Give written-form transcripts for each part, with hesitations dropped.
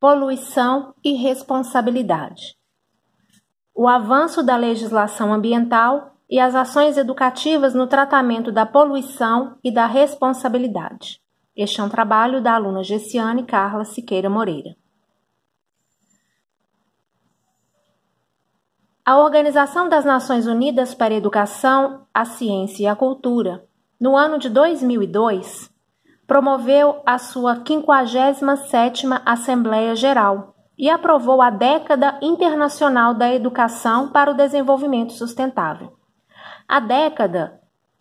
poluição e responsabilidade. O avanço da legislação ambiental e as ações educativas no tratamento da poluição e da responsabilidade. Este é um trabalho da aluna Gessiane Carla Siqueira Moreira. A Organização das Nações Unidas para a Educação, a Ciência e a Cultura, no ano de 2002, promoveu a sua 57ª Assembleia Geral e aprovou a Década Internacional da Educação para o Desenvolvimento Sustentável. A década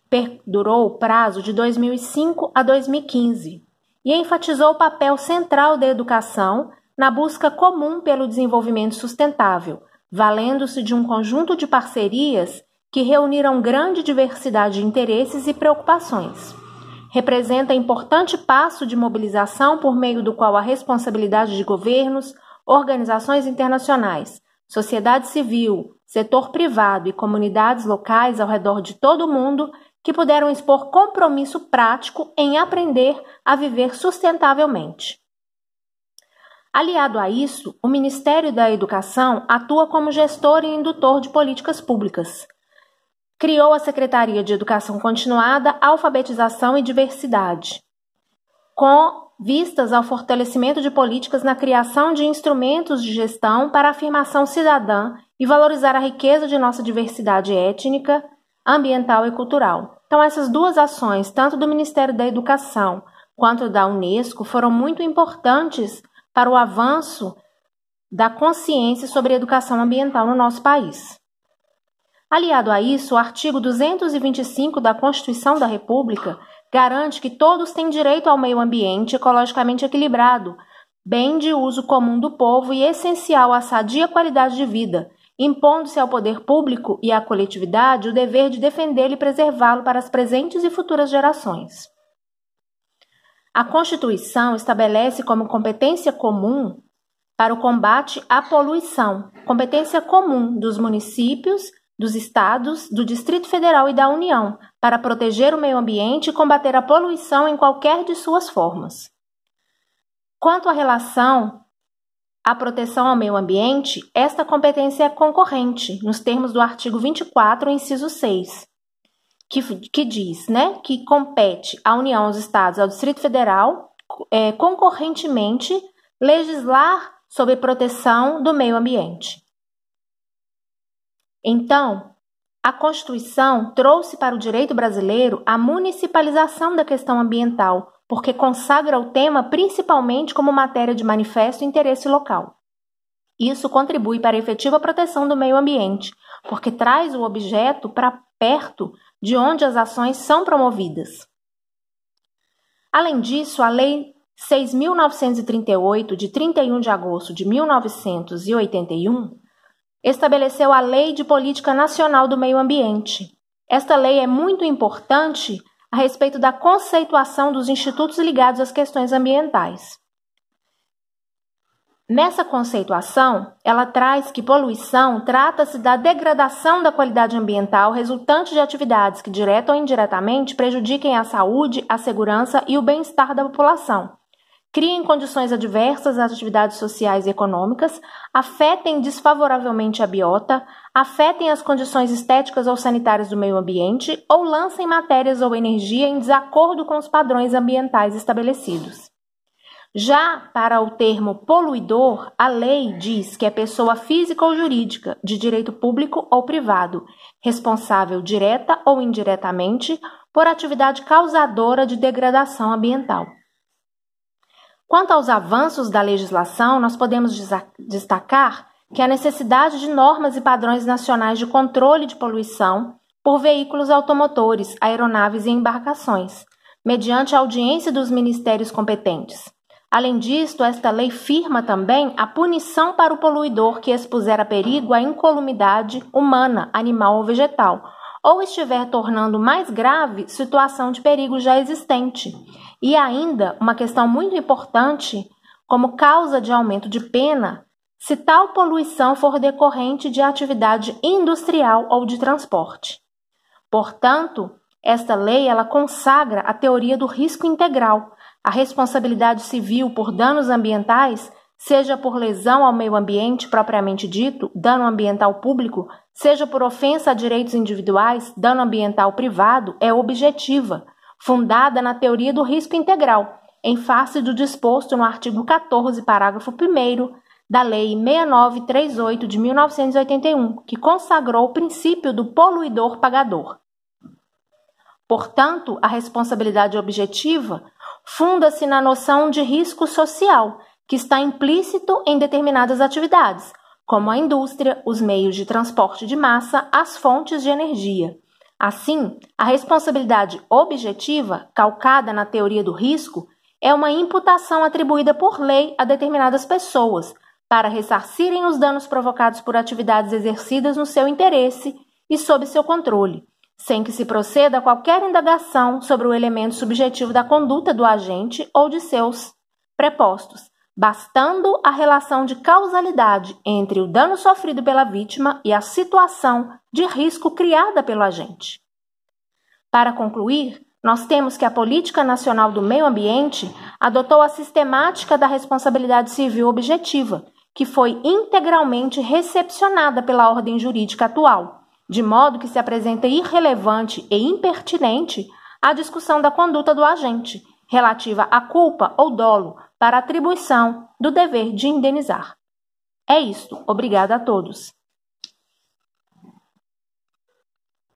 perdurou o prazo de 2005 a 2015 e enfatizou o papel central da educação na busca comum pelo desenvolvimento sustentável, valendo-se de um conjunto de parcerias que reuniram grande diversidade de interesses e preocupações. Representa importante passo de mobilização por meio do qual a responsabilidade de governos, organizações internacionais, sociedade civil, setor privado e comunidades locais ao redor de todo o mundo que puderam expor compromisso prático em aprender a viver sustentavelmente. Aliado a isso, o Ministério da Educação atua como gestor e indutor de políticas públicas. Criou a Secretaria de Educação Continuada, Alfabetização e Diversidade, com vistas ao fortalecimento de políticas na criação de instrumentos de gestão para a afirmação cidadã e valorizar a riqueza de nossa diversidade étnica, ambiental e cultural. Então, essas duas ações, tanto do Ministério da Educação quanto da Unesco, foram muito importantes para o avanço da consciência sobre a educação ambiental no nosso país. Aliado a isso, o artigo 225 da Constituição da República garante que todos têm direito ao meio ambiente ecologicamente equilibrado, bem de uso comum do povo e essencial à sadia qualidade de vida, impondo-se ao poder público e à coletividade o dever de defendê-lo e preservá-lo para as presentes e futuras gerações. A Constituição estabelece como competência comum para o combate à poluição, competência comum dos municípios, dos estados, do Distrito Federal e da União, para proteger o meio ambiente e combater a poluição em qualquer de suas formas. Quanto à relação à proteção ao meio ambiente, esta competência é concorrente, nos termos do artigo 24, inciso 6, que diz, que compete à União, aos estados, ao Distrito Federal, concorrentemente, legislar sobre proteção do meio ambiente. Então, a Constituição trouxe para o direito brasileiro a municipalização da questão ambiental, porque consagra o tema principalmente como matéria de manifesto interesse local. Isso contribui para a efetiva proteção do meio ambiente, porque traz o objeto para perto de onde as ações são promovidas. Além disso, a Lei 6.938, de 31 de agosto de 1981, estabeleceu a Lei de Política Nacional do Meio Ambiente. Esta lei é muito importante a respeito da conceituação dos institutos ligados às questões ambientais. Nessa conceituação, ela traz que poluição trata-se da degradação da qualidade ambiental resultante de atividades que, direta ou indiretamente, prejudiquem a saúde, a segurança e o bem-estar da população, criem condições adversas às atividades sociais e econômicas, afetem desfavoravelmente a biota, afetem as condições estéticas ou sanitárias do meio ambiente ou lancem matérias ou energia em desacordo com os padrões ambientais estabelecidos. Já para o termo poluidor, a lei diz que é pessoa física ou jurídica, de direito público ou privado, responsável direta ou indiretamente por atividade causadora de degradação ambiental. Quanto aos avanços da legislação, nós podemos destacar que a necessidade de normas e padrões nacionais de controle de poluição por veículos automotores, aeronaves e embarcações, mediante a audiência dos ministérios competentes. Além disto, esta lei firma também a punição para o poluidor que expuser a perigo a incolumidade humana, animal ou vegetal, ou estiver tornando mais grave situação de perigo já existente. E ainda, uma questão muito importante, como causa de aumento de pena, se tal poluição for decorrente de atividade industrial ou de transporte. Portanto, esta lei ela consagra a teoria do risco integral, a responsabilidade civil por danos ambientais seja por lesão ao meio ambiente propriamente dito, dano ambiental público, seja por ofensa a direitos individuais, dano ambiental privado, é objetiva, fundada na teoria do risco integral, em face do disposto no artigo 14, parágrafo 1º da Lei 6938 de 1981, que consagrou o princípio do poluidor-pagador. Portanto, a responsabilidade objetiva funda-se na noção de risco social, que está implícito em determinadas atividades, como a indústria, os meios de transporte de massa, as fontes de energia. Assim, a responsabilidade objetiva, calcada na teoria do risco, é uma imputação atribuída por lei a determinadas pessoas para ressarcirem os danos provocados por atividades exercidas no seu interesse e sob seu controle, sem que se proceda a qualquer indagação sobre o elemento subjetivo da conduta do agente ou de seus prepostos, bastando a relação de causalidade entre o dano sofrido pela vítima e a situação de risco criada pelo agente. Para concluir, nós temos que a Política Nacional do Meio Ambiente adotou a sistemática da responsabilidade civil objetiva, que foi integralmente recepcionada pela ordem jurídica atual, de modo que se apresenta irrelevante e impertinente a discussão da conduta do agente, relativa à culpa ou dolo para atribuição do dever de indenizar. É isto. Obrigada a todos.